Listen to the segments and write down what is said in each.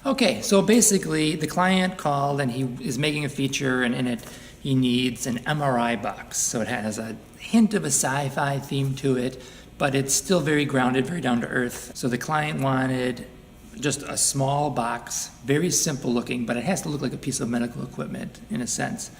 Okay, so basically the client called and he is making a feature, and in it he needs an MRI box. So it has a hint of a sci-fi theme to it, but it's still very grounded, very down to earth. So the client wanted just a small box, very simple looking, but it has to look like a piece of medical equipment in a sense.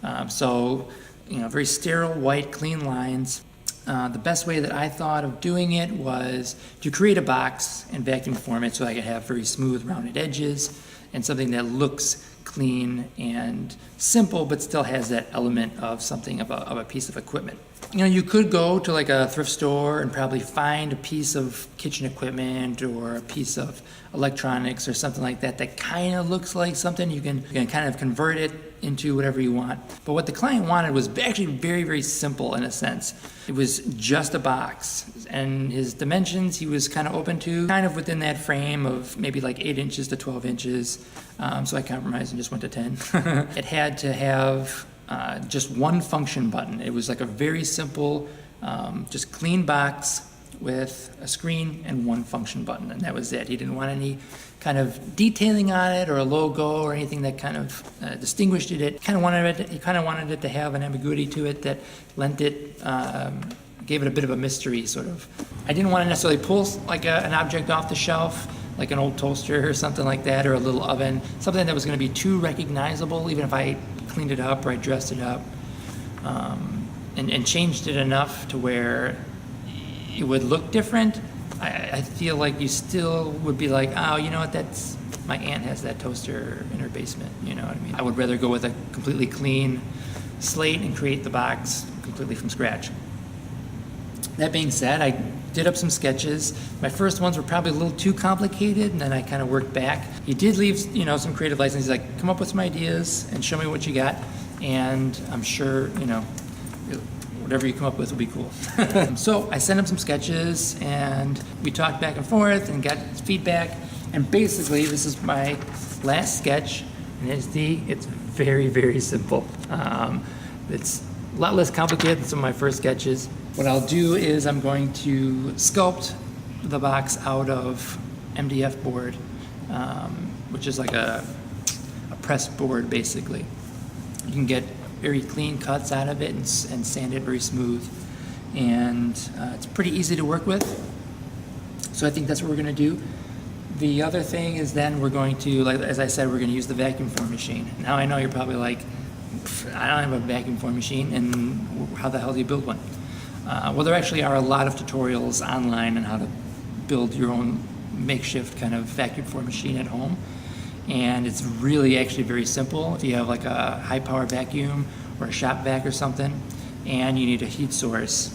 Very sterile, white, clean lines. The best way that I thought of doing it was to create a box and vacuum form it so I could have very smooth, rounded edges and something that looks clean and simple, but still has that element of something of a piece of equipment. You could go to like a thrift store and probably find a piece of kitchen equipment or a piece of electronics or something like that that kind of looks like something. You can kind of convert it into whatever you want. But what the client wanted was actually very, very simple in a sense. It was just a box, and his dimensions he was kind of open to, kind of within that frame of maybe like 8 inches to 12 inches. So I compromised and just went to 10. It had to have just one function button. It was like a very simple, just clean box with a screen and one function button, and that was it. He didn't want any kind of detailing on it or a logo or anything that kind of distinguished it. He kind of wanted it to have an ambiguity to it that lent it, gave it a bit of a mystery, sort of. I didn't want to necessarily pull like an object off the shelf, like an old toaster or something like that, or a little oven, something that was going to be too recognizable, even if I cleaned it up or I dressed it up, and changed it enough to where it would look different. I feel like you still would be like, oh, you know what, that's, my aunt has that toaster in her basement, you know what I mean? I would rather go with a completely clean slate and create the box completely from scratch. That being said, I did up some sketches. My first ones were probably a little too complicated, and then I kind of worked back. He did leave, some creative license. He's like, come up with some ideas and show me what you got, and I'm sure, whatever you come up with will be cool. So I sent him some sketches, and we talked back and forth and got feedback. And basically, this is my last sketch, and it's very, very simple. It's a lot less complicated than some of my first sketches. What I'll do is I'm going to sculpt the box out of MDF board, which is like a pressed board, basically. You can get very clean cuts out of it and sand it very smooth. And it's pretty easy to work with. So I think that's what we're going to do. The other thing is then we're going to, like as I said, we're going to use the vacuum form machine. Now I know you're probably like, I don't have a vacuum form machine, and how the hell do you build one? Well, there actually are a lot of tutorials online on how to build your own makeshift kind of vacuum form machine at home. And it's really actually very simple. If you have like a high power vacuum or a shop vac or something, and you need a heat source,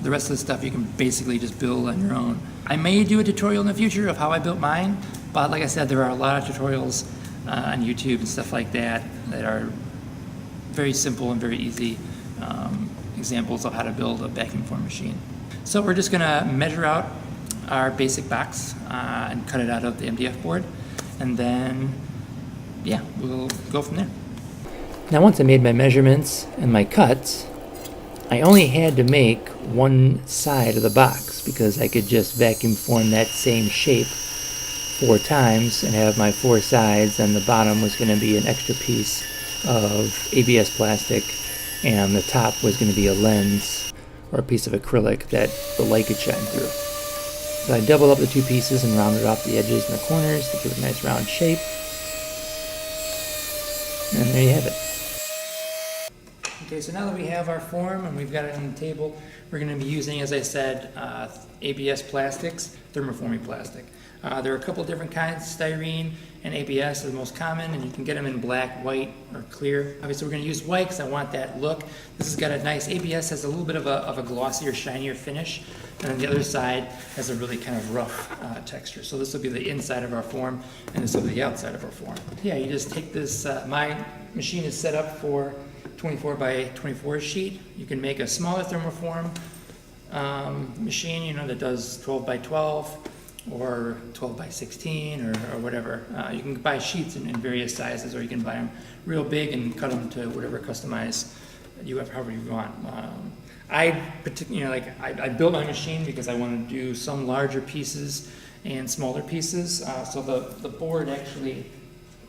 the rest of the stuff you can basically just build on your own. I may do a tutorial in the future of how I built mine, but like I said, there are a lot of tutorials on YouTube and stuff like that that are very simple and very easy examples of how to build a vacuum form machine. So we're just gonna measure out our basic box and cut it out of the MDF board. And then, yeah, we'll go from there. Now once I made my measurements and my cuts, I only had to make one side of the box because I could just vacuum form that same shape 4 times and have my 4 sides, and the bottom was going to be an extra piece of ABS plastic, and the top was going to be a lens or a piece of acrylic that the light could shine through. So I doubled up the 2 pieces and rounded off the edges and the corners to give it a nice round shape. And there you have it. Okay, so now that we have our form and we've got it on the table, we're going to be using, as I said, ABS plastics, thermoforming plastic. There are a couple different kinds. Styrene and ABS are the most common, and you can get them in black, white, or clear. Obviously, we're going to use white because I want that look. This has got a nice, ABS has a little bit of a glossier, shinier finish, and then the other side has a really kind of rough texture. So this will be the inside of our form, and this will be the outside of our form. Yeah, you just take this, my machine is set up for 24 by 24 sheet. You can make a smaller thermoform machine, that does 12 by 12 or 12 by 16 or whatever. You can buy sheets in various sizes, or you can buy them real big and cut them to whatever customize you have, however you want. I built my machine because I want to do some larger pieces and smaller pieces. So the board actually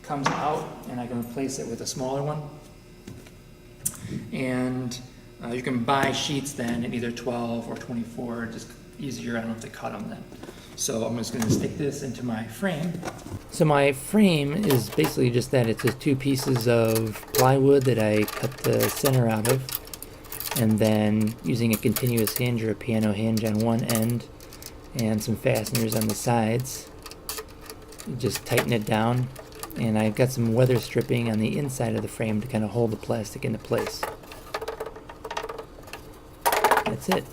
comes out, and I can replace it with a smaller one. And you can buy sheets then in either 12 or 24, just easier. I don't have to cut them then. So I'm just going to stick this into my frame. So my frame is basically just that. It's just 2 pieces of plywood that I cut the center out of, and then using a continuous hinge or a piano hinge on one end and some fasteners on the sides, you just tighten it down. And I've got some weather stripping on the inside of the frame to kind of hold the plastic into place. That's it.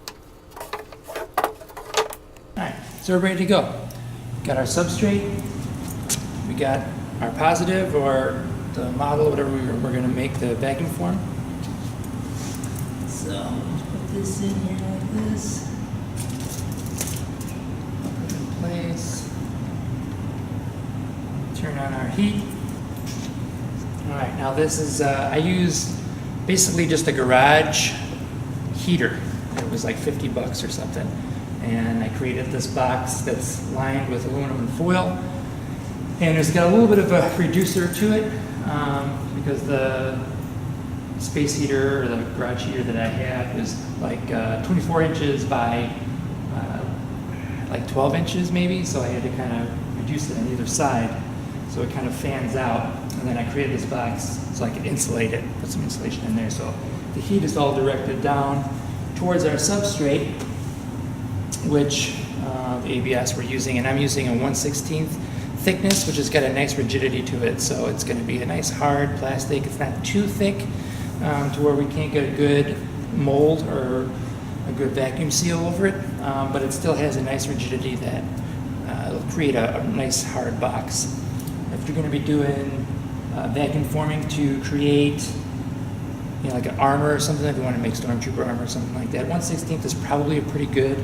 Alright, so we're ready to go. Got our substrate, we got our positive or the model, whatever we're going to make the vacuum form. So let's put this in here like this. Put it in place. Turn on our heat. Alright, now this is, I use basically just a garage heater. It was like $50 or something. And I created this box that's lined with aluminum foil. And it's got a little bit of a reducer to it because the space heater or the garage heater that I have is like 24 inches by like 12 inches maybe. So I had to kind of reduce it on either side so it kind of fans out. And then I created this box so I could insulate it, put some insulation in there. So the heat is all directed down towards our substrate, which the ABS we're using, and I'm using a 1/16 thickness, which has got a nice rigidity to it. So it's going to be a nice hard plastic. It's not too thick to where we can't get a good mold or a good vacuum seal over it, but it still has a nice rigidity that it'll create a nice hard box. If you're going to be doing vacuum forming to create, you know, like an armor or something, if you want to make stormtrooper armor or something like that, 1/16 is probably a pretty good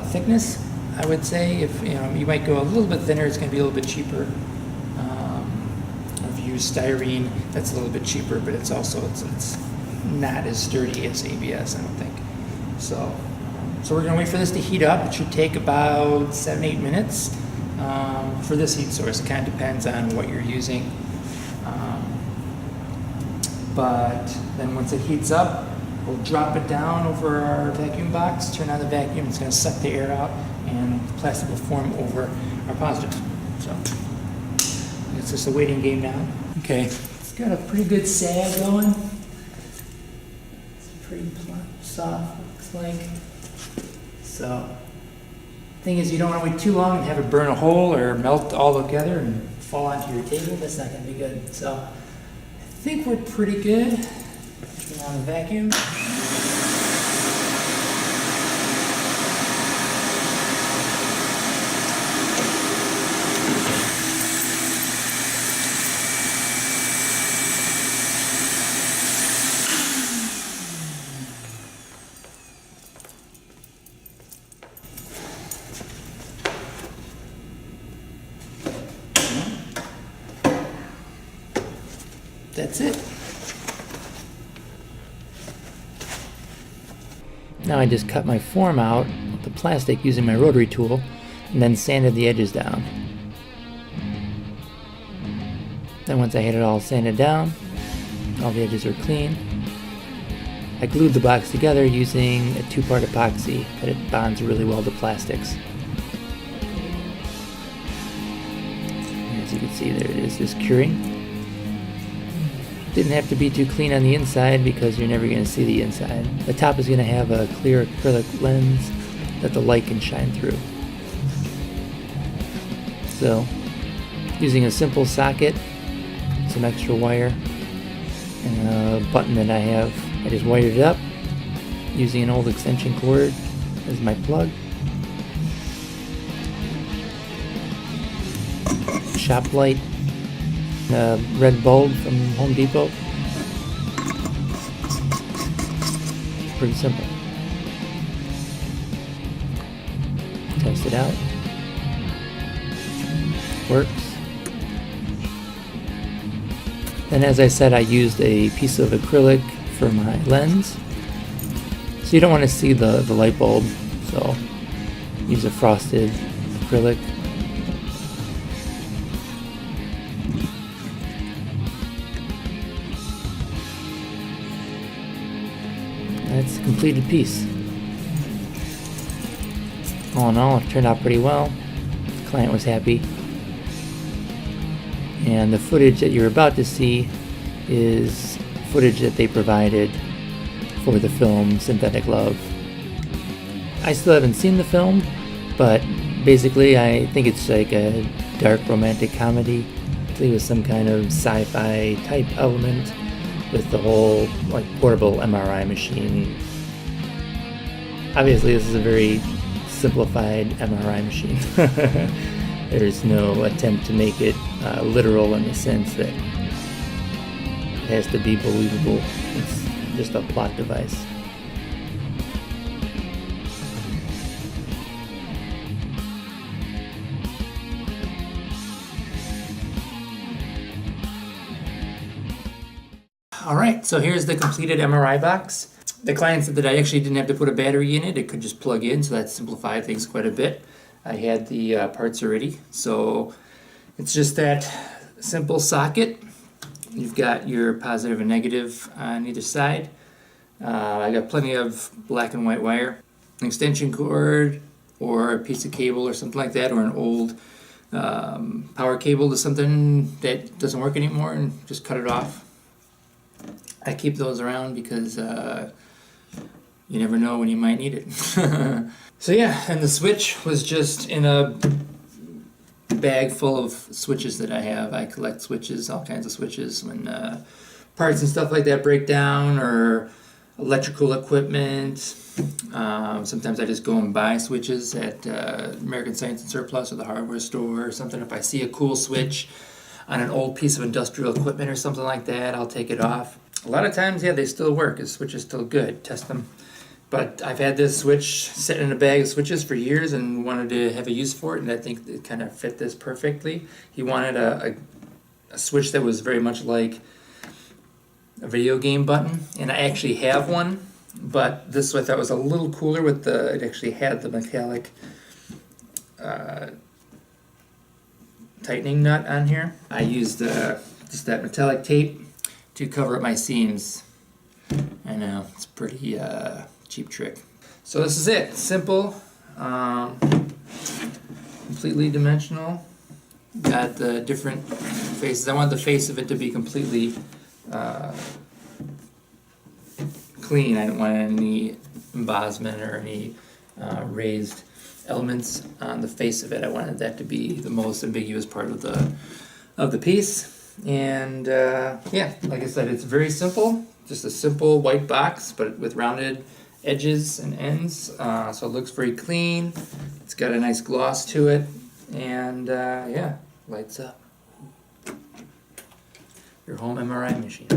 thickness, I would say. If you know, you might go a little bit thinner, it's going to be a little bit cheaper. If you use styrene, that's a little bit cheaper, but it's also it's not as sturdy as ABS, I don't think. So we're going to wait for this to heat up. It should take about 7-8 minutes for this heat source. It kind of depends on what you're using. But then once it heats up, we'll drop it down over our vacuum box, turn on the vacuum, it's going to suck the air out, and the plastic will form over our positive. So it's just a waiting game now. Okay, it's got a pretty good sag going. It's pretty soft, looks like. So thing is, you don't want to wait too long and have it burn a hole or melt all together and fall onto your table. That's not going to be good. So I think we're pretty good. Turn on the vacuum. That's it. Now I just cut my form out with the plastic using my rotary tool and then sanded the edges down. Then once I had it all sanded down, all the edges are clean, I glued the box together using a 2-part epoxy that it bonds really well to plastics. As you can see, there it is, just curing. Didn't have to be too clean on the inside because you're never going to see the inside. The top is going to have a clear acrylic lens that the light can shine through. So, using a simple socket, some extra wire, and a button that I have, I just wired it up using an old extension cord as my plug. Shop light. A red bulb from Home Depot. Pretty simple. Test it out. Works. Then, as I said, I used a piece of acrylic for my lens. So you don't want to see the light bulb, so use a frosted acrylic. That's a completed piece. All in all, it turned out pretty well. The client was happy. And the footage that you're about to see is footage that they provided for the film Synthetic Love. I still haven't seen the film, but basically I think it's like a dark romantic comedy with some kind of sci-fi type element with the whole like portable MRI machine. Obviously this is a very simplified MRI machine. There's no attempt to make it literal in the sense that it has to be believable. It's just a plot device. Alright, so here's the completed MRI box. The client said that I actually didn't have to put a battery in it, it could just plug in, so that simplified things quite a bit. I had the parts already, so it's just that simple socket. You've got your positive and negative on either side. I got plenty of black and white wire, an extension cord, or a piece of cable or something like that, or an old power cable to something that doesn't work anymore, and just cut it off. I keep those around because you never know when you might need it. So yeah, and the switch was just in a bag full of switches that I have. I collect switches, all kinds of switches, when parts and stuff like that break down, or electrical equipment. Sometimes I just go and buy switches at American Science and Surplus or the hardware store or something. If I see a cool switch on an old piece of industrial equipment or something like that, I'll take it off. A lot of times, yeah, they still work. The switch is still good. Test them. But I've had this switch sitting in a bag of switches for years and wanted to have a use for it, and I think it kind of fit this perfectly. He wanted a switch that was very much like a video game button, and I actually have one, but this I thought was a little cooler with it actually had the metallic tightening nut on here. I used just that metallic tape to cover up my seams. I know, it's pretty cheap trick. So this is it. Simple, completely dimensional. Got the different faces. I want the face of it to be completely clean. I didn't want any embossment or any raised elements on the face of it. I wanted that to be the most ambiguous part of the piece. And yeah, like I said, it's very simple. Just a simple white box, but with rounded edges and ends, so it looks very clean. It's got a nice gloss to it, and yeah, lights up. Your home MRI machine.